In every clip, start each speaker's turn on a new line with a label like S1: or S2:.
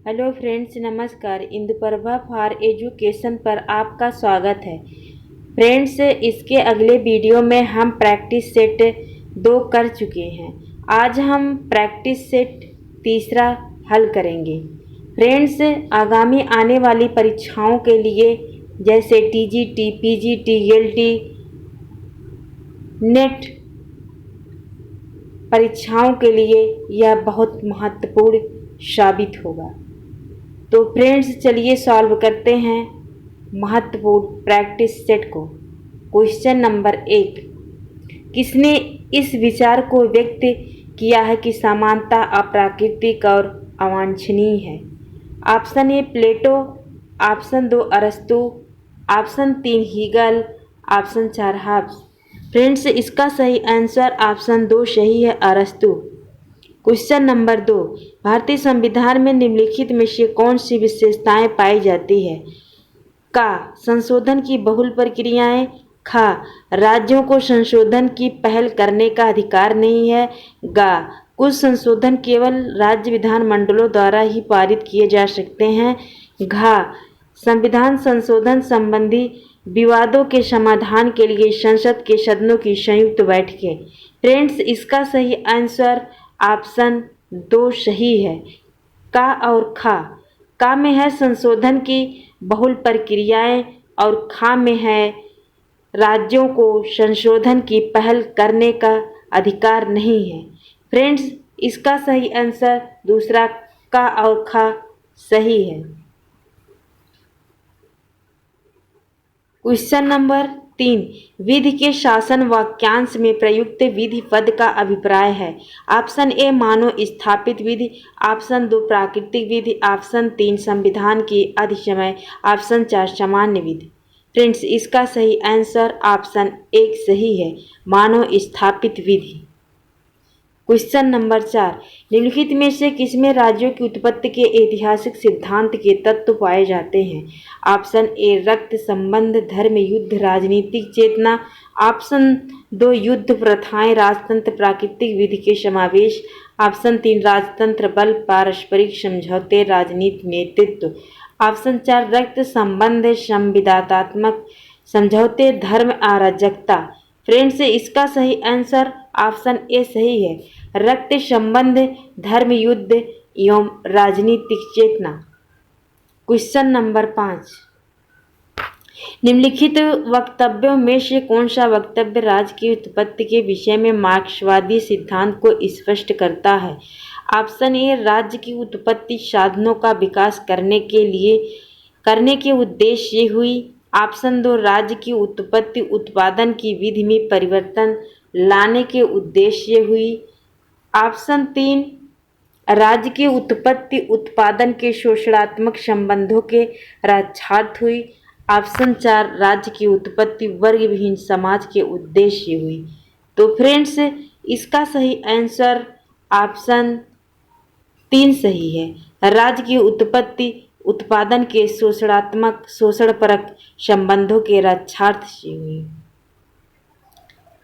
S1: Hello friends, नमस्कार। Induprabha for education पर आपका स्वागत है। फ्रेंड्स, इसके अगले वीडियो में हम प्रैक्टिस सेट 2 कर चुके हैं। आज हम प्रैक्टिस सेट तीसरा हल करेंगे। फ्रेंड्स, आगामी आने वाली परीक्षाओं के लिए जैसे टीजीटी, पीजीटी, एलटी, नेट परीक्षाओं के लिए यह बहुत महत्वपूर्ण साबित होगा। तो फ्रेंड्स, चलिए सॉल्व करते हैं महत्वपूर्ण प्रैक्टिस सेट को। क्वेश्चन नंबर 1, किसने इस विचार को व्यक्त किया है कि समानता अप्राकृतिक और अवांछनीय है? ऑप्शन ए प्लेटो, ऑप्शन 2 अरस्तु, option 3 Hegel, option 4 Hobbes. Friends, इसका सही आंसर ऑप्शन 2 सही है, अरस्तु। क्वेश्चन नंबर 2, भारतीय संविधान में निम्नलिखित में से कौन सी विशेषताएं पाई जाती है? का, संशोधन की बहुल प्रक्रियाएं। खा, राज्यों को संशोधन की पहल करने का अधिकार नहीं है। गा, कुछ संशोधन केवल राज्य विधानमंडलों द्वारा ही पारित किए जा सकते हैं। घा, संविधान संशोधन संबंधी विवादों के समाधान के लिए संसद के सदनों की संयुक्त बैठकें। फ्रेंड्स, इसका सही आंसर ऑप्शन 2 सही है, का और खा। का में है संशोधन की बहुल प्रक्रियाएं और खा में है राज्यों को संशोधन की पहल करने का अधिकार नहीं है। फ्रेंड्स, इसका सही आंसर दूसरा का और खा सही है। क्वेश्चन नंबर 3, विधि के शासन वाक्यांश में प्रयुक्त विधि पद का अभिप्राय है। ऑप्शन ए मानव स्थापित विधि, ऑप्शन 2 प्राकृतिक विधि, ऑप्शन 3 संविधान की अधिसमय, ऑप्शन 4 सामान्य विधि। फ्रेंड्स, इसका सही आंसर ऑप्शन 1 सही है, मानव स्थापित विधि। क्वेश्चन नंबर 4, निम्नलिखित में से किसमें राज्यों की उत्पत्ति के ऐतिहासिक सिद्धांत के तत्व पाए जाते हैं? ऑप्शन ए रक्त संबंध, धर्म, युद्ध, राजनीतिक चेतना, ऑप्शन 2 युद्ध प्रथाएं, राजतंत्र, प्राकृतिक विधि के समावेश, ऑप्शन 3 राजतंत्र, बल, पारस्परिक समझौते, राजनीति, नेतृत्व, ऑप्शन 4 रक्त संबंध, संविदात्मक समझौते, धर्म, अराजकता। फ्रेंड्स, इसका सही आंसर ऑप्शन ए सही है, रक्त संबंध, धर्म, युद्ध एवं राजनीतिक चेतना। क्वेश्चन नंबर 5, निम्नलिखित वक्तव्यों में से कौन सा वक्तव्य राज्य की उत्पत्ति के विषय में मार्क्सवादी सिद्धांत को स्पष्ट करता है? ऑप्शन ए राज्य की उत्पत्ति साधनों का विकास करने के उद्देश्य हुई, ऑप्शन 2 राज्य की उत्पत्ति उत्पादन की विधि में परिवर्तन लाने के उद्देश्य हुई, ऑप्शन 3 राज्य की उत्पत्ति उत्पादन के शोषणात्मक संबंधों के रक्षार्थ हुई, ऑप्शन 4 राज्य की उत्पत्ति वर्ग विहीन समाज के उद्देश्य हुई। तो फ्रेंड्स, इसका सही आंसर ऑप्शन 3 सही है, राज्य की उत्पत्ति उत्पादन के शोषणपरक संबंधों के रक्षार्थ से हुई।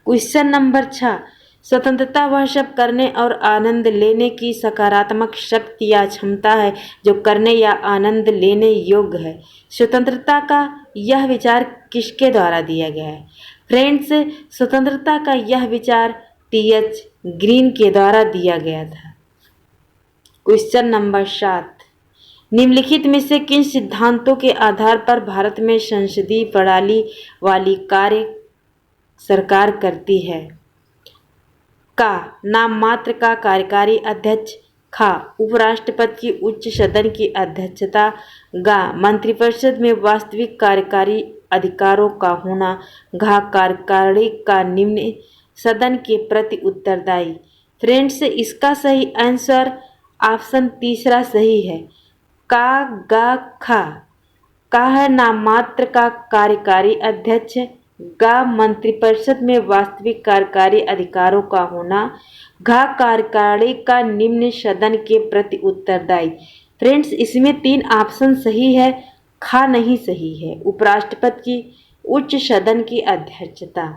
S1: क्वेश्चन नंबर 6, स्वतंत्रता वह सब करने और आनंद लेने की सकारात्मक शक्ति या क्षमता है जो करने या आनंद लेने योग्य है। स्वतंत्रता का यह विचार किसके द्वारा दिया गया है? फ्रेंड्स, स्वतंत्रता का यह विचार टी.एच. ग्रीन के द्वारा दिया गया था। क्वेश्चन नंबर 7, निम्नलिखित में से किन सिद्धांतों के आधार पर भारत में संसदीय प्रणाली वाली कार्य सरकार करती है? का, नाम मात्र का कार्यकारी अध्यक्ष। खा, उपराष्ट्रपति की उच्च सदन की अध्यक्षता। गा, मंत्रिपरिषद में वास्तविक कार्यकारी अधिकारों का होना। घा, कार्यकारिणी का निम्न सदन के प्रति उत्तरदायी। फ्रेंड्स, इसका सही आंसर ऑप्शन तीसरा सही है, का, गा, खा। का है नाम मात्र का कार्यकारी अध्यक्ष, गा मंत्रिपरिषद में वास्तविक कार्यकारी अधिकारों का होना, घा कार्यकारिणी का निम्न सदन के प्रति उत्तरदायी। फ्रेंड्स, इसमें 3 ऑप्शन सही है, खा नहीं सही है, उपराष्ट्रपति की उच्च सदन की अध्यक्षता।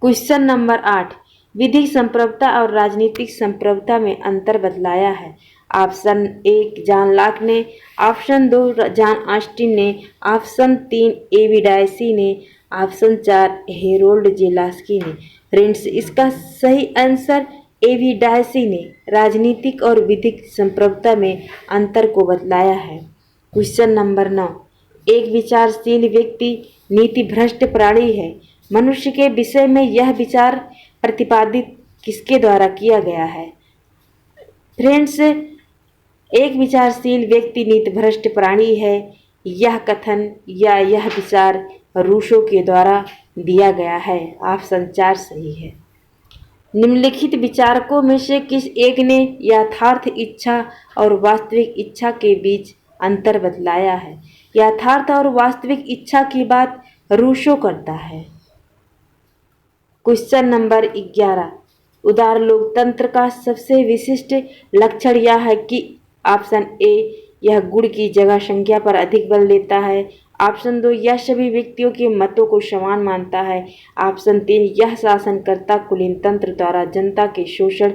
S1: क्वेश्चन नंबर 8, विधिक संप्रभुता और राजनीतिक संप्रभुता में अंतर बतलाया है। ऑप्शन 1 जॉन लॉक ने, ऑप्शन 2 जॉन ऑस्टिन ने, ऑप्शन 3 एवी डायसी ने, ऑप्शन 4 हेरोल्ड जेलास्की ने। फ्रेंड्स, इसका सही आंसर एवी डायसी ने राजनीतिक और विधिक संप्रभुता में अंतर को बतलाया है। क्वेश्चन नंबर 9, एक विचारशील व्यक्ति नीति भ्रष्ट प्राणी है। मनुष्य के विषय में यह विचार प्रतिपादित किसके द्वारा किया गया है? फ्रेंड्स, एक विचारशील व्यक्ति नीति भ्रष्ट प्राणी है, यह कथन या यह विचार रूसो के द्वारा दिया गया है। ऑप्शन 4 सही है। निम्नलिखित विचारकों में से किस एक ने यथार्थ इच्छा और वास्तविक इच्छा के बीच अंतर बतलाया है? यथार्थ और वास्तविक इच्छा की बात रूसो करता है। क्वेश्चन नंबर 11, उदार लोकतंत्र का सबसे विशिष्ट लक्षण यह है कि ऑप्शन ए यह गुण की जगह संख्या पर अधिक बल देता है, ऑप्शन 2 यह सभी व्यक्तियों के मतों को समान मानता है, ऑप्शन 3 यह शासनकर्ता कुलीन तंत्र द्वारा जनता के शोषण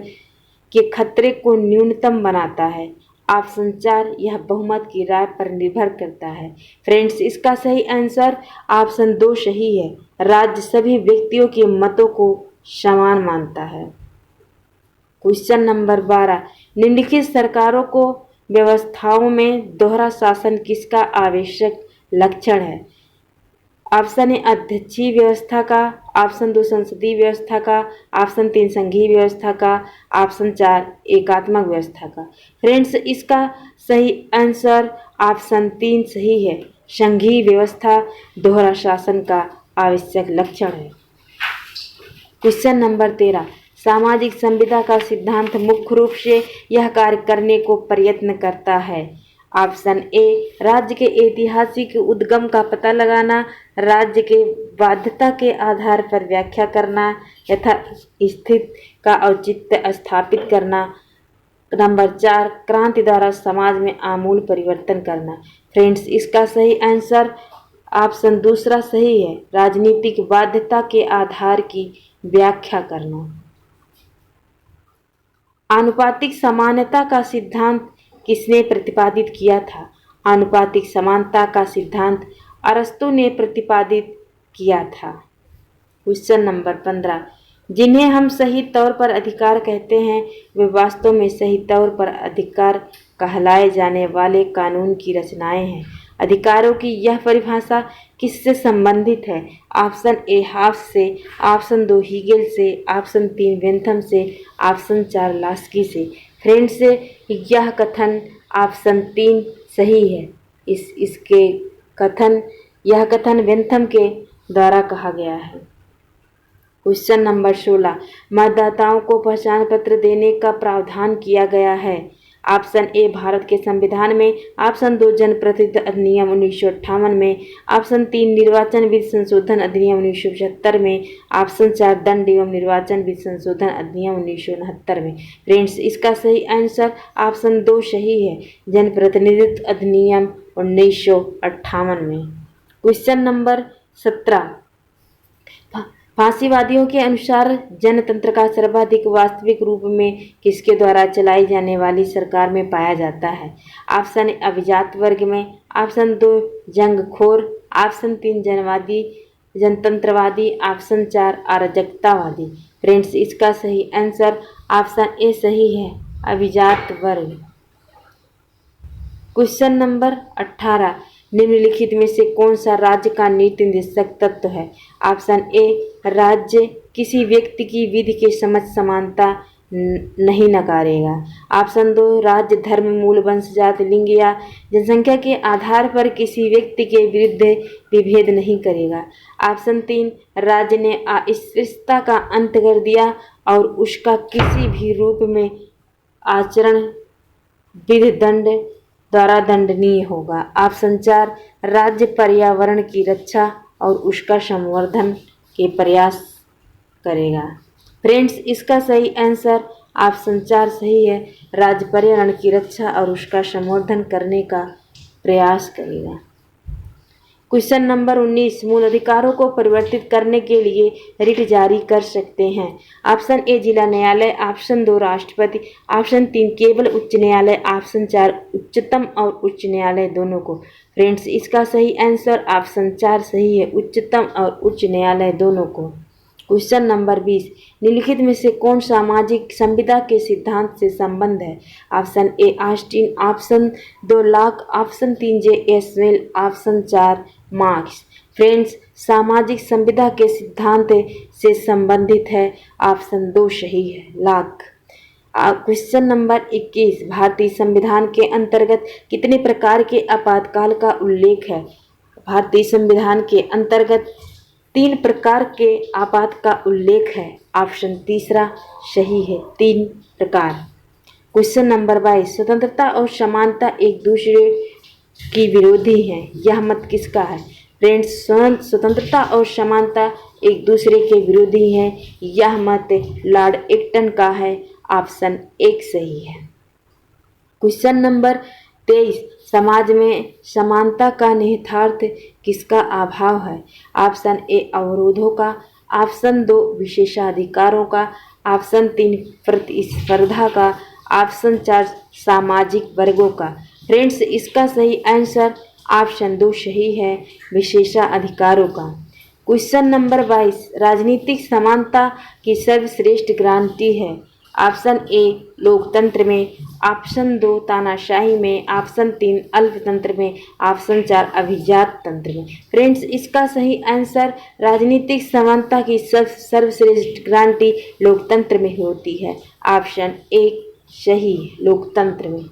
S1: के खतरे को न्यूनतम बनाता है, ऑप्शन 4 यह बहुमत की राय पर निर्भर करता है। फ्रेंड्स, इसका सही आंसर ऑप्शन 2 सही है। राज्य सभी व्यक्तियों के मतों को समान मानता है। क्वेश्चन नंबर 12, निम्नलिखित सरकारों को व्यवस्थाओं में दोहरा शासन किसका आवश्यक लक्षण है? ऑप्शन ए अध्यक्षीय व्यवस्था का, ऑप्शन 2 संसदीय व्यवस्था का, ऑप्शन 3 संघीय व्यवस्था का, ऑप्शन 4 एकात्मक व्यवस्था का। फ्रेंड्स, इसका सही आंसर ऑप्शन 3 सही है। संघीय व्यवस्था दोहरा शासन का आवश्यक लक्षण है। क्वेश्चन नंबर 13, सामाजिक संविदा का सिद्धांत मुख्य रूप से यह कार्य करने को प्रयत्न करता है। ऑप्शन ए राज्य के ऐतिहासिक उद्गम का पता लगाना, राज्य के बाध्यता के आधार पर व्याख्या करना, यथा स्थिति का औचित्य स्थापित करना, नंबर 4 क्रांति द्वारा समाज में आमूल परिवर्तन करना। फ्रेंड्स, इसका सही आंसर ऑप्शन दूसरा सही है, राजनीतिक बाध्यता के आधार की व्याख्या करना। आनुपातिक समानता का सिद्धांत किसने प्रतिपादित किया था? आनुपातिक समानता का सिद्धांत अरस्तु ने प्रतिपादित किया था। क्वेश्चन नंबर 15, जिन्हें हम सही तौर पर अधिकार कहते हैं वे वास्तव में सही तौर पर अधिकार कहलाए जाने वाले कानून की रचनाएं हैं। अधिकारों की यह परिभाषा किससे संबंधित है? ऑप्शन ए हाफ्स से, ऑप्शन 2 हीगेल से, ऑप्शन 3 बेंथम से, ऑप्शन 4 लास्की से। फ्रेंड्स, यह कथन ऑप्शन 3 सही है। यह कथन बेंथम के द्वारा कहा गया है। क्वेश्चन नंबर 16, मतदाताओं को पहचान पत्र देने का प्रावधान किया गया है। ऑप्शन ए भारत के संविधान में, ऑप्शन 2 जनप्रतिनिधि अधिनियम 1958 में, ऑप्शन 3 निर्वाचन विधि संशोधन अधिनियम 1975 में, ऑप्शन 4 दंड एवं निर्वाचन विधि संशोधन अधिनियम 1969 में। फ्रेंड्स, इसका सही आंसर ऑप्शन 2 सही है, जनप्रतिनिधित्व अधिनियम 1958 में। क्वेश्चन नंबर 17, फांसीवादियों के अनुसार जनतंत्र का सर्वाधिक वास्तविक रूप में किसके द्वारा चलाई जाने वाली सरकार में पाया जाता है? ऑप्शन ए अभिजात वर्ग में, ऑप्शन 2 जंगखोर, ऑप्शन 3 जनतंत्रवादी, ऑप्शन 4 अराजकतावादी। फ्रेंड्स, इसका सही आंसर ऑप्शन ए सही है, अभिजात वर्ग। क्वेश्चन नंबर 18, निम्नलिखित में से कौन सा राज्य का नीति निर्देशक तत्व है? ऑप्शन ए राज्य किसी व्यक्ति की विधि के समझ समानता नहीं नकारेगा, ऑप्शन 2 राज्य धर्म मूल वंश जाति लिंग या जनसंख्या के आधार पर किसी व्यक्ति के विरुद्ध विभेद नहीं करेगा, ऑप्शन 3 राज्य ने अस्पृश्यता का अंत कर दिया और उसका किसी भी रूप में आचरण विधि दंड द्वारा दंडनीय होगा, ऑप्शन 4 राज्य पर्यावरण की रक्षा और उसका संवर्धन के प्रयास करेगा। फ्रेंड्स, इसका सही आंसर ऑप्शन 4 सही है, राज्य पर्यावरण की रक्षा और उसका संवर्धन करने का प्रयास करेगा। क्वेश्चन नंबर 19, मूल अधिकारों को परिवर्तित करने के लिए रिट जारी कर सकते हैं। ऑप्शन ए जिला न्यायालय, ऑप्शन 2 राष्ट्रपति, ऑप्शन 3 केवल उच्च न्यायालय, ऑप्शन 4 उच्चतम और उच्च न्यायालय दोनों को। फ्रेंड्स, इसका सही आंसर ऑप्शन 4 सही है, उच्चतम और उच्च न्यायालय दोनों को। क्वेश्चन नंबर 20, निम्नलिखित में से कौन सामाजिक संविदा के सिद्धांत से संबंध है? ऑप्शन ए ऑस्टिन, ऑप्शन 2 लॉक, ऑप्शन 3 जे एस मिल, ऑप्शन 4 मार्क्स। फ्रेंड्स, सामाजिक संविदा के सिद्धांत से संबंधित है, ऑप्शन 2 सही है, लॉक। क्वेश्चन नंबर 21, भारतीय संविधान के अंतर्गत कितने प्रकार के आपातकाल का उल्लेख है? भारतीय संविधान के अंतर्गत 3 प्रकार के आपात का उल्लेख है, ऑप्शन तीसरा सही है, 3 प्रकार। क्वेश्चन नंबर 22, स्वतंत्रता और समानता एक दूसरे की विरोधी हैं, यह मत किसका है? फ्रेंड्स, स्वतंत्रता और समानता एक दूसरे के विरोधी हैं, यह मत लॉर्ड एक्टन का है, ऑप्शन 1 सही है। क्वेश्चन नंबर 23, समाज में समानता का निहितार्थ किसका अभाव है? ऑप्शन ए अवरोधों का, ऑप्शन 2 विशेषाधिकारों का, ऑप्शन 3 प्रतिस्पर्धा का, ऑप्शन 4 सामाजिक वर्गों का। फ्रेंड्स, इसका सही आंसर ऑप्शन 2 सही है, विशेषाधिकारों का। क्वेश्चन नंबर 22, राजनीतिक समानता की सर्वश्रेष्ठ गारंटी है? ऑप्शन ए लोकतंत्र में, ऑप्शन 2 तानाशाही में, ऑप्शन 3 अल्पतंत्र में, ऑप्शन 4 अभिजात तंत्र में। फ्रेंड्स, इसका सही आंसर राजनीतिक समानता की सर्वश्रेष्ठ गारंटी लोकतंत्र में होती है, ऑप्शन 1 सही, लोकतंत्र में।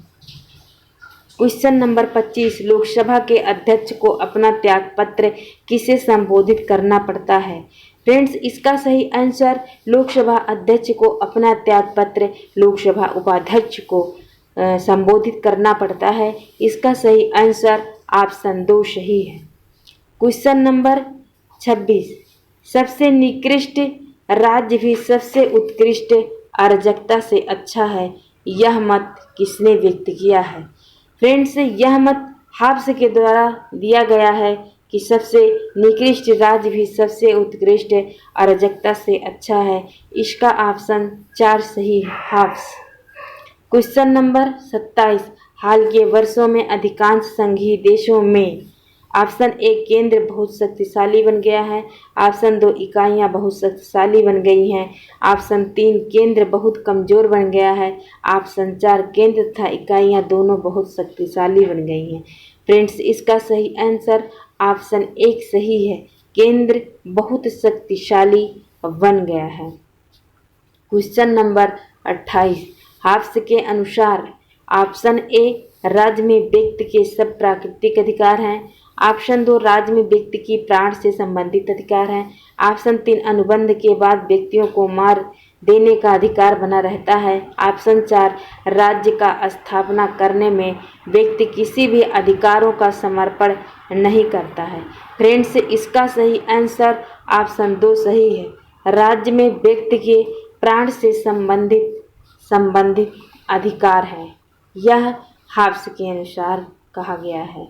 S1: क्वेश्चन नंबर 25, लोकसभा के अध्यक्ष को अपना त्यागपत्र किसे संबोधित करना पड़ता है? फ्रेंड्स, इसका सही आंसर लोकसभा अध्यक्ष को अपना त्यागपत्र लोकसभा उपाध्यक्ष को संबोधित करना पड़ता है, इसका सही आंसर ऑप्शन 2 सही है। क्वेश्चन नंबर 26, सबसे निकृष्ट राज्य भी सबसे उत्कृष्ट अराजकता से अच्छा है, यह मत किसने व्यक्त किया है? फ्रेंड्स, यह मत हाब्स के द्वारा दिया गया है कि सबसे निकृष्ट राज्य भी सबसे उत्कृष्ट अराजकता से अच्छा है, इसका ऑप्शन 4 सही है, हाब्स। क्वेश्चन नंबर 27, हाल के वर्षों में अधिकांश संघीय देशों में ऑप्शन ए केंद्र बहुत शक्तिशाली बन गया है, ऑप्शन 2 इकाइयां बहुत शक्तिशाली बन गई हैं, ऑप्शन 3 केंद्र बहुत कमज़ोर बन गया है, ऑप्शन 4 केंद्र तथा इकाइयां दोनों बहुत शक्तिशाली बन गई हैं। फ्रेंड्स, इसका सही आंसर ऑप्शन 1 सही है, केंद्र बहुत शक्तिशाली बन गया है। क्वेश्चन नंबर 28, हाब्स के अनुसार ऑप्शन ए राज्य में व्यक्ति के सब प्राकृतिक अधिकार हैं, ऑप्शन 2 राज्य में व्यक्ति की प्राण से संबंधित अधिकार हैं, ऑप्शन 3 अनुबंध के बाद व्यक्तियों को मार देने का अधिकार बना रहता है, ऑप्शन 4 राज्य का स्थापना करने में व्यक्ति किसी भी अधिकारों का समर्पण नहीं करता है। फ्रेंड्स, इसका सही आंसर ऑप्शन 2 सही है, राज्य में व्यक्ति के प्राण से संबंधित अधिकार है, यह हाब्स के अनुसार कहा गया है।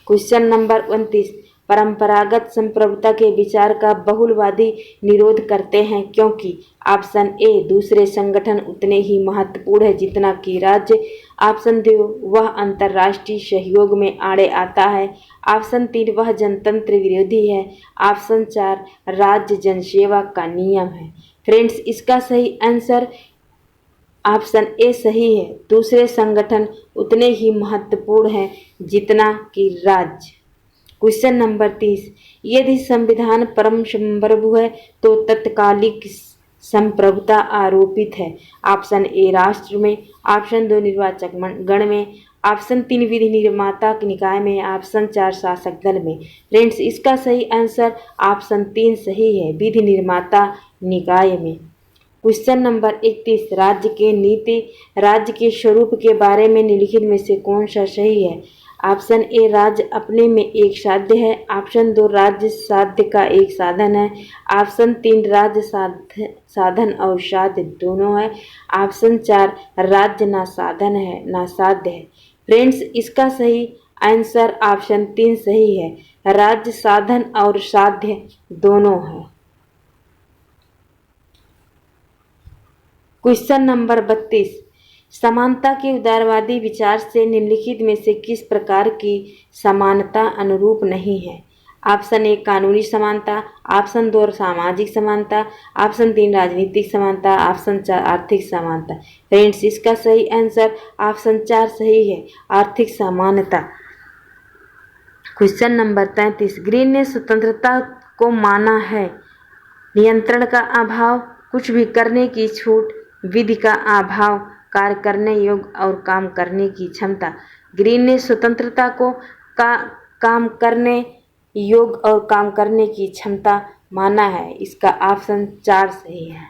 S1: क्वेश्चन नंबर 29, परंपरागत संप्रभुता के विचार का बहुलवादी निरोध करते हैं क्योंकि? ऑप्शन ए दूसरे संगठन उतने ही महत्वपूर्ण है जितना कि राज्य, ऑप्शन 2 वह अंतर्राष्ट्रीय सहयोग में आड़े आता है, ऑप्शन 3 वह जनतंत्र विरोधी है, ऑप्शन 4 राज्य जनसेवा का नियम है। फ्रेंड्स, इसका सही आंसर ऑप्शन ए सही है, दूसरे संगठन उतने ही महत्वपूर्ण हैं जितना कि राज्य। क्वेश्चन नंबर 30, यदि संविधान परम संप्रभु है तो तत्कालिक संप्रभुता आरोपित है? ऑप्शन ए राष्ट्र में, ऑप्शन 2 निर्वाचक गण में, ऑप्शन 3 विधि निर्माता निकाय में, ऑप्शन 4 शासक दल में। फ्रेंड्स, इसका सही आंसर ऑप्शन 3 सही है, विधि निर्माता निकाय में। क्वेश्चन नंबर 31, राज्य के नीति राज्य के स्वरूप के बारे में निम्नलिखित में से कौन सा सही है? ऑप्शन ए राज्य अपने में एक साध्य है, ऑप्शन 2 राज्य साध्य का एक साधन है, ऑप्शन 3 राज्य साधन और साध्य दोनों है, ऑप्शन 4 राज्य ना साधन है ना साध्य है। फ्रेंड्स, इसका सही आंसर ऑप्शन 3 सही है। राज्य, साधन और साध्य दोनों है। क्वेश्चन नंबर 32, समानता के उदारवादी विचार से निम्नलिखित में से किस प्रकार की समानता अनुरूप नहीं है? ऑप्शन 1 कानूनी समानता, ऑप्शन 2 सामाजिक समानता, ऑप्शन 3 राजनीतिक समानता, ऑप्शन 4 आर्थिक समानता। फ्रेंड्स, इसका सही आंसर ऑप्शन 4 सही है, आर्थिक समानता। क्वेश्चन नंबर 33, ग्रीन ने स्वतंत्रता को माना है नियंत्रण का अभाव, कुछ भी करने की छूट, विधि का अभाव, कार्य करने योग्य और काम करने की क्षमता। ग्रीन ने स्वतंत्रता को काम करने योग्य और काम करने की क्षमता माना है। इसका ऑप्शन 4 सही है।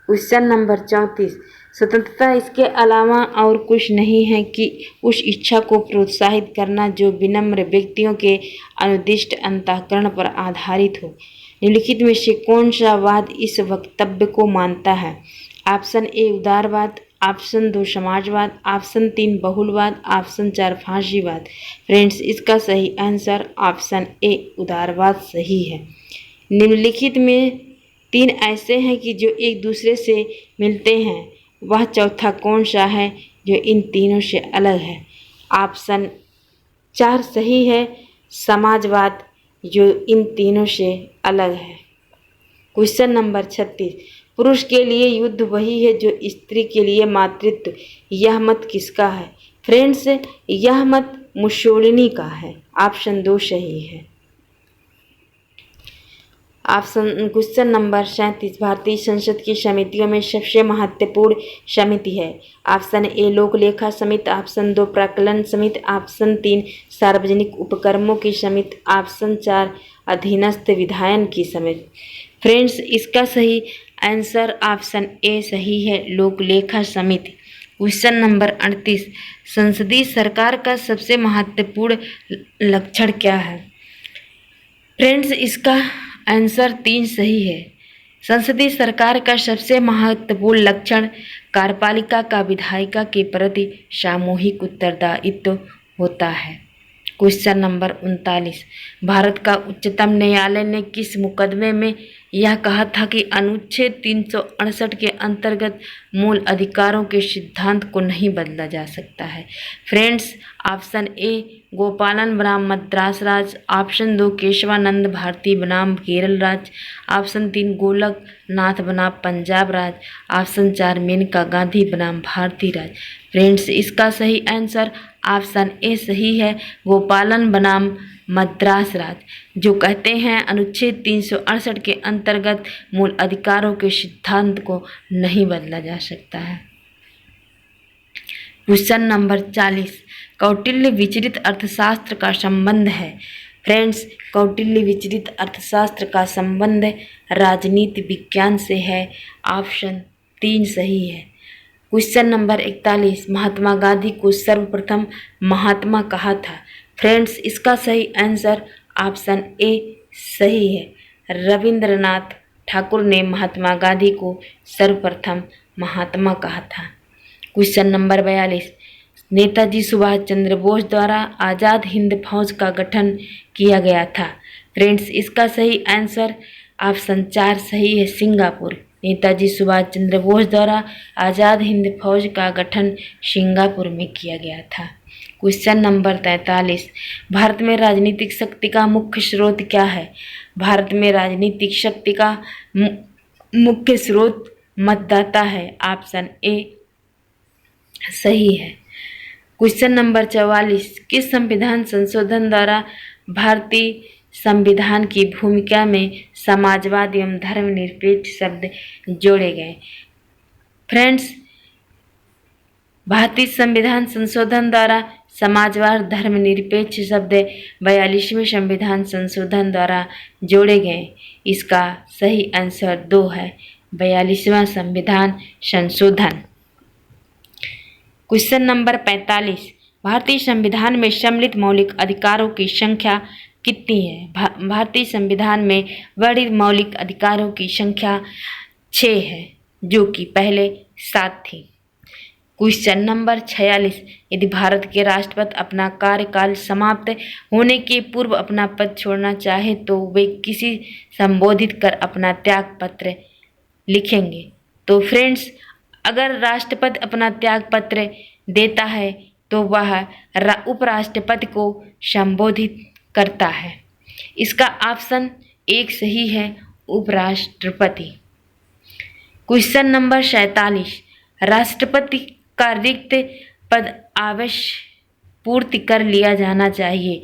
S1: क्वेश्चन नंबर 34, स्वतंत्रता इसके अलावा और कुछ नहीं है कि उस इच्छा को प्रोत्साहित करना जो विनम्र व्यक्तियों के अनुदिष्ट अंतःकरण पर आधारित हो। निम्नलिखित में से कौन सा वाद इस वक्तव्य को मानता है? ऑप्शन ए उदारवाद, ऑप्शन 2 समाजवाद, ऑप्शन 3 बहुलवाद, ऑप्शन 4 फांसीवाद। फ्रेंड्स, इसका सही आंसर ऑप्शन ए उदारवाद सही है। निम्नलिखित में 3 ऐसे हैं कि जो एक दूसरे से मिलते हैं, वह चौथा कौन सा है जो इन तीनों से अलग है? ऑप्शन 4 सही है, समाजवाद जो इन तीनों से अलग है। क्वेश्चन नंबर 36, पुरुष के लिए युद्ध वही है जो स्त्री के लिए मातृत्व, यह मत किसका है? फ्रेंड्स, यह मत मुसोलिनी का है। ऑप्शन 2 सही है। क्वेश्चन नंबर 37, भारतीय संसद की समितियों में सबसे महत्वपूर्ण समिति है? ऑप्शन ए लोक लेखा समिति, ऑप्शन 2 प्राक्कलन समिति, ऑप्शन 3 सार्वजनिक उपक्रमों की समिति, ऑप्शन 4 अधीनस्थ विधायन की समिति। फ्रेंड्स, इसका सही आंसर ऑप्शन ए सही है, लोक लेखा समिति। क्वेश्चन नंबर 38, संसदीय सरकार का सबसे महत्वपूर्ण लक्षण क्या है? फ्रेंड्स, इसका आंसर 3 सही है। संसदीय सरकार का सबसे महत्वपूर्ण लक्षण कार्यपालिका का विधायिका के प्रति सामूहिक उत्तरदायित्व होता है। क्वेश्चन नंबर 39, भारत का उच्चतम न्यायालय ने किस मुकदमे में यह कहा था कि अनुच्छेद 368 के अंतर्गत मूल अधिकारों के सिद्धांत को नहीं बदला जा सकता है? फ्रेंड्स, ऑप्शन ए गोपालन बनाम मद्रास राज्य, ऑप्शन 2 केशवानंद भारती बनाम केरल राज्य, ऑप्शन 3 गोलक नाथ बनाम पंजाब राज्य, ऑप्शन 4 मेनका गांधी बनाम भारतीय राज्य। फ्रेंड्स, इसका सही आंसर ऑप्शन ए सही है, गोपालन बनाम मद्रास राज्य, जो कहते हैं अनुच्छेद 368 के अंतर्गत मूल अधिकारों के सिद्धांत को नहीं बदला जा सकता है। क्वेश्चन नंबर 40, कौटिल्य विचरित अर्थशास्त्र का संबंध है? फ्रेंड्स, कौटिल्य विचरित अर्थशास्त्र का संबंध राजनीति विज्ञान से है। ऑप्शन 3 सही है। क्वेश्चन नंबर 41, महात्मा गांधी को सर्वप्रथम महात्मा कहा था? फ्रेंड्स, इसका सही आंसर ऑप्शन ए सही है, रविंद्रनाथ ठाकुर ने महात्मा गांधी को सर्वप्रथम महात्मा कहा था। क्वेश्चन नंबर 42, नेताजी सुभाष चंद्र बोस द्वारा आज़ाद हिंद फौज का गठन किया गया था? फ्रेंड्स, इसका सही आंसर ऑप्शन 4 सही है, सिंगापुर। नेताजी सुभाष चंद्र बोस द्वारा आज़ाद हिंद फौज का गठन सिंगापुर में किया गया था। क्वेश्चन नंबर 43, भारत में राजनीतिक शक्ति का मुख्य स्रोत क्या है? भारत में राजनीतिक शक्ति का मुख्य स्रोत मतदाता है। ऑप्शन ए सही है। क्वेश्चन नंबर 44, किस संविधान संशोधन द्वारा भारतीय संविधान की भूमिका में समाजवाद एवं धर्मनिरपेक्ष शब्द जोड़े गए? फ्रेंड्स, भारतीय संविधान संशोधन द्वारा समाजवाद धर्मनिरपेक्ष शब्द 42वें संविधान संशोधन द्वारा जोड़े गए। इसका सही आंसर 2 है, 42वां संविधान संशोधन। क्वेश्चन नंबर 45, भारतीय संविधान में सम्मिलित मौलिक अधिकारों की संख्या कितनी है? भारतीय संविधान में वर्णित मौलिक अधिकारों की संख्या 6 है, जो कि पहले 7 थी। क्वेश्चन नंबर 46, यदि भारत के राष्ट्रपति अपना कार्यकाल समाप्त होने के पूर्व अपना पद छोड़ना चाहे तो वे किसी संबोधित कर अपना त्याग पत्र लिखेंगे। तो फ्रेंड्स, अगर राष्ट्रपति अपना त्याग पत्र देता है तो वह उपराष्ट्रपति को संबोधित करता है। इसका ऑप्शन 1 सही है, उपराष्ट्रपति। क्वेश्चन नंबर 47, राष्ट्रपति का रिक्त पद अवश्य पूर्ति कर लिया जाना चाहिए।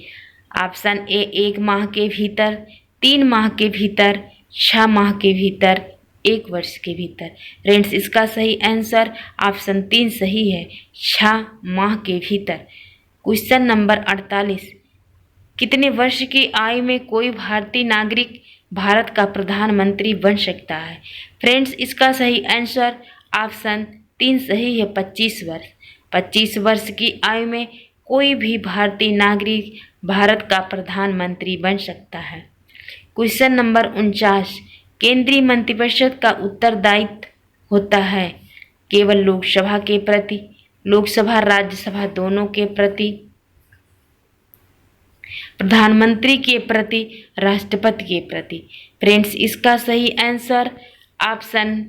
S1: ऑप्शन ए 1 माह के भीतर, 3 माह के भीतर, 6 माह के भीतर, 1 वर्ष के भीतर। फ्रेंड्स, इसका सही आंसर ऑप्शन 3 सही है, 6 माह के भीतर। क्वेश्चन नंबर 48, कितने वर्ष की आयु में कोई भारतीय नागरिक भारत का प्रधानमंत्री बन सकता है? फ्रेंड्स, इसका सही आंसर ऑप्शन 3 सही है, 25 वर्ष। 25 वर्ष की आयु में कोई भी भारतीय नागरिक भारत का प्रधानमंत्री बन सकता है। क्वेश्चन नंबर 49, केंद्रीय मंत्रिपरिषद का उत्तरदायित्व होता है केवल लोकसभा के प्रति, लोकसभा राज्यसभा दोनों के प्रति, प्रधानमंत्री के प्रति, राष्ट्रपति के प्रति। फ्रेंड्स, इसका सही आंसर ऑप्शन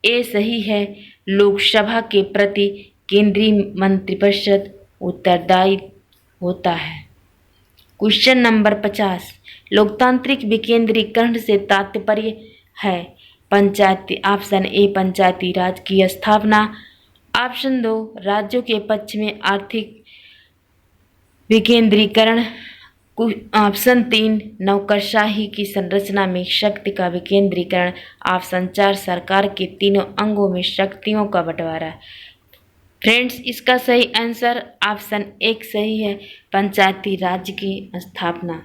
S1: ए सही है, लोकसभा के प्रति केंद्रीय मंत्रिपरिषद उत्तरदायी होता है। क्वेश्चन नंबर 50, लोकतांत्रिक विकेंद्रीकरण से तात्पर्य है पंचायती, ऑप्शन ए पंचायती राज की स्थापना, ऑप्शन 2 राज्यों के पक्ष में आर्थिक विकेंद्रीकरण, ऑप्शन 3 नौकरशाही की संरचना में शक्ति का विकेंद्रीकरण, ऑप्शन 4 सरकार के तीनों अंगों में शक्तियों का बंटवारा। फ्रेंड्स, इसका सही आंसर ऑप्शन 1 सही है, पंचायती राज की स्थापना।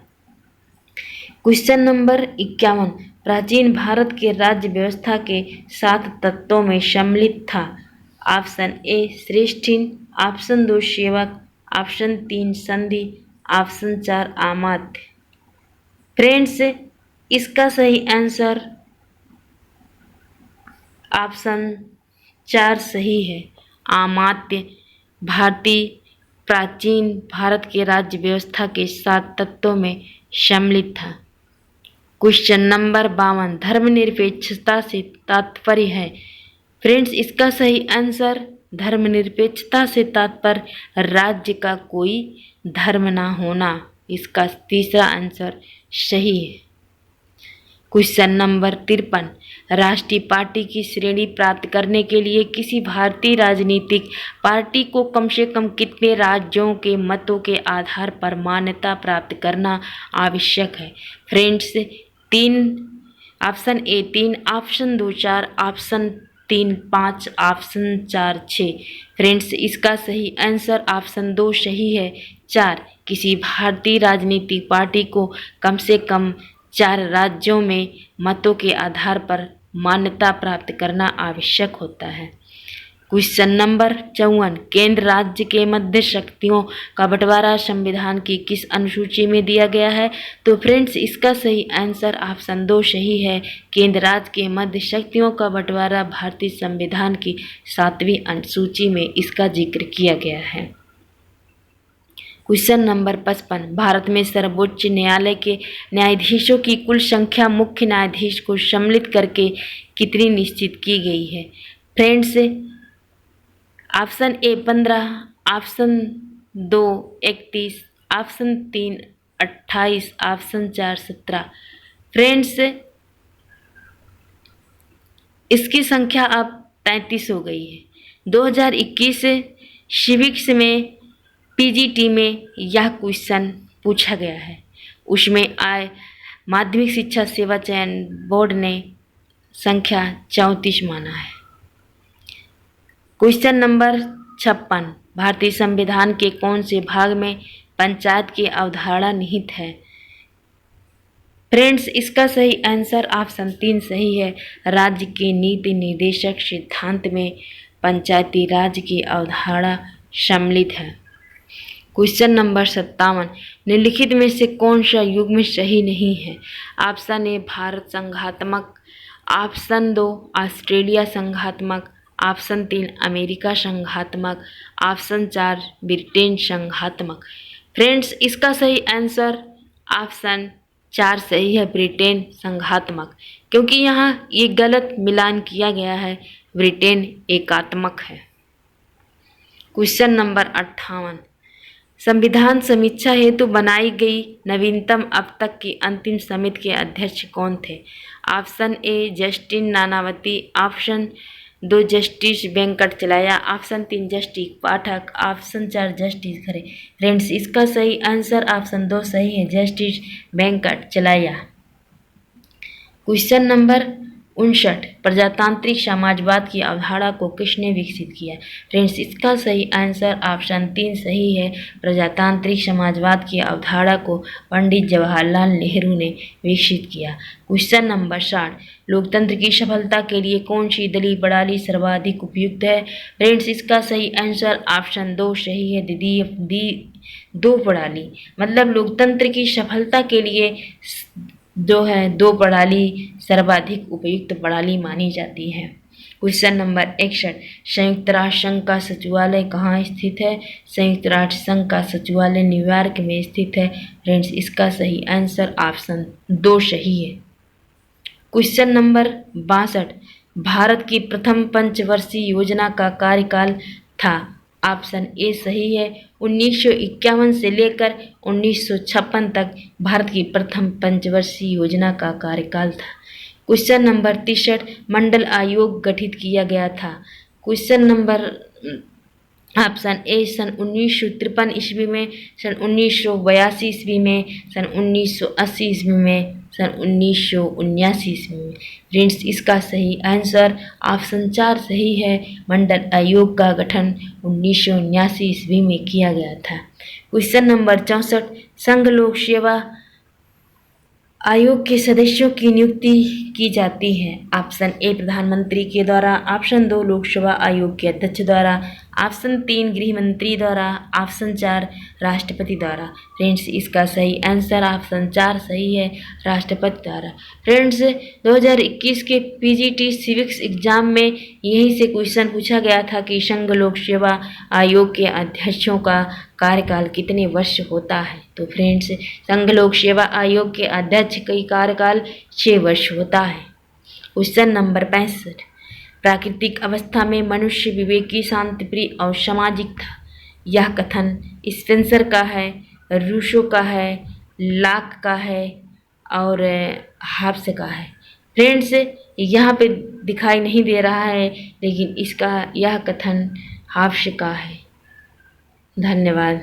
S1: क्वेश्चन नंबर 51, प्राचीन भारत के राज्य व्यवस्था के 7 तत्वों में सम्मिलित था। ऑप्शन ए श्रेष्ठीन, ऑप्शन 2 सेवक, ऑप्शन 3 संधि, ऑप्शन 4 आमात्य। फ्रेंड्स, इसका सही आंसर ऑप्शन 4 सही है, आमात्य। भारतीय प्राचीन भारत के राज्य व्यवस्था के 7 तत्वों में सम्मिलित था। क्वेश्चन नंबर 52, धर्मनिरपेक्षता से तात्पर्य है। फ्रेंड्स, इसका सही आंसर धर्मनिरपेक्षता से तात्पर्य राज्य का कोई धर्म ना होना। इसका तीसरा आंसर सही है। क्वेश्चन नंबर 53, राष्ट्रीय पार्टी की श्रेणी प्राप्त करने के लिए किसी भारतीय राजनीतिक पार्टी को कम से कम कितने राज्यों के मतों के आधार पर मान्यता प्राप्त करना आवश्यक है? Friends, 3, option A 3, option 2 4, option 3 5, option 4 6। Friends, इसका सही आंसर ऑप्शन 2 सही है, 4। किसी भारतीय राजनीतिक पार्टी को कम से कम 4 राज्यों में मतों के आधार पर मान्यता प्राप्त करना आवश्यक होता है। क्वेश्चन नंबर 54, केंद्र राज्य के मध्य शक्तियों का बंटवारा संविधान की किस अनुसूची में दिया गया है? तो फ्रेंड्स, इसका सही आंसर ऑप्शन 2 सही है, केंद्र राज्य के मध्य शक्तियों का बंटवारा भारतीय संविधान की 7वीं अनुसूची में इसका जिक्र किया गया है। क्वेश्चन नंबर 55, भारत में सर्वोच्च न्यायालय के न्यायाधीशों की कुल संख्या मुख्य न्यायाधीश को सम्मिलित करके कितनी निश्चित की गई है? Friends, option A 15, option 2 31, option 3 28, option 4 17। Friends, इसकी संख्या अब 33 हो गई है। 2021 सिविक्स में पीजीटी में यह क्वेश्चन पूछा गया है। उसमें माध्यमिक शिक्षा सेवा चयन बोर्ड ने संख्या 34 माना है। क्वेश्चन नंबर 56, भारतीय संविधान के कौन से भाग में पंचायत की अवधारणा निहित है? फ्रेंड्स, इसका सही आंसर ऑप्शन 3 सही है, राज्य के नीति निर्देशक सिद्धांत में पंचायती राज की अवधारणा सम्मिलित है। क्वेश्चन नंबर 57, निम्नलिखित में से कौन सा युग्म सही नहीं है? ऑप्शन ए भारत संघात्मक, ऑप्शन 2 ऑस्ट्रेलिया संघात्मक, ऑप्शन 3 अमेरिका संघात्मक, ऑप्शन 4 ब्रिटेन संघात्मक। फ्रेंड्स, इसका सही आंसर ऑप्शन 4 सही है, ब्रिटेन संघात्मक, क्योंकि यहाँ ये गलत मिलान किया गया है, ब्रिटेन एकात्मक है। क्वेश्चन नंबर 58, संविधान समीक्षा हेतु बनाई गई नवीनतम अब तक की अंतिम समिति के अध्यक्ष कौन थे? Option A justice Nanavati, option 2 justice Venkatachaliah, option 3 justice Pathak, option 4 justice Khare. Friends, इसका सही आंसर ऑप्शन 2 सही है, जस्टिस वेंकटचलैया। क्वेश्चन नंबर 59, प्रजातांत्रिक समाजवाद की अवधारणा को किसने विकसित किया? फ्रेंड्स, इसका सही आंसर ऑप्शन 3 सही है, प्रजातांत्रिक समाजवाद की अवधारणा को पंडित जवाहरलाल नेहरू ने विकसित किया। क्वेश्चन नंबर 60, लोकतंत्र की सफलता के लिए कौन सी दलीय प्रणाली सर्वाधिक उपयुक्त है? फ्रेंड्स, इसका सही आंसर ऑप्शन 2 सही है, दो प्रणाली, मतलब लोकतंत्र की सफलता के लिए जो है 2 प्रणाली सर्वाधिक उपयुक्त प्रणाली मानी जाती है। क्वेश्चन नंबर 61, संयुक्त राष्ट्र संघ का सचिवालय कहाँ स्थित है? संयुक्त राष्ट्र संघ का सचिवालय न्यूयॉर्क में स्थित है। फ्रेंड्स, इसका सही आंसर ऑप्शन 2 सही है। क्वेश्चन नंबर 62, भारत की प्रथम पंचवर्षीय योजना का कार्यकाल था? ऑप्शन ए सही है, 1951 से लेकर 1956 तक भारत की प्रथम पंचवर्षीय योजना का कार्यकाल था। क्वेश्चन नंबर 63, मंडल आयोग गठित किया गया था? क्वेश्चन नंबर ऑप्शन ए सन 1953 ईस्वी में, सन 1982 ईस्वी में, सन 1980 ईस्वी में, सन 1979 ईस्वी में। फ्रेंड्स, इसका सही आंसर ऑप्शन 4 सही है, मंडल आयोग का गठन 1979 ईस्वी में किया गया था। क्वेश्चन नंबर 64, संघ लोक सेवा आयोग के सदस्यों की नियुक्ति की जाती है? ऑप्शन ए प्रधानमंत्री के द्वारा, ऑप्शन 2 लोकसभा आयोग के अध्यक्ष द्वारा, ऑप्शन 3 गृह मंत्री द्वारा, ऑप्शन 4 राष्ट्रपति द्वारा। फ्रेंड्स, इसका सही आंसर ऑप्शन 4 सही है, राष्ट्रपति द्वारा। फ्रेंड्स, 2021 के पीजीटी सिविक्स एग्जाम में यहीं से क्वेश्चन पूछा गया था कि संघ लोक सेवा आयोग के अध्यक्षों का कार्यकाल कितने वर्ष होता है? तो फ्रेंड्स, संघ लोक सेवा आयोग के अध्यक्ष का कार्यकाल 6 वर्ष होता है। क्वेश्चन नंबर 65, प्राकृतिक अवस्था में मनुष्य विवेकी, शांतिप्रिय और सामाजिक था। यह कथन स्पेंसर का है, रूसो का है, लॉक का है और हॉब्स का है। फ्रेंड्स, यहाँ पे दिखाई नहीं दे रहा है, लेकिन इसका यह कथन हॉब्स का है। धन्यवाद।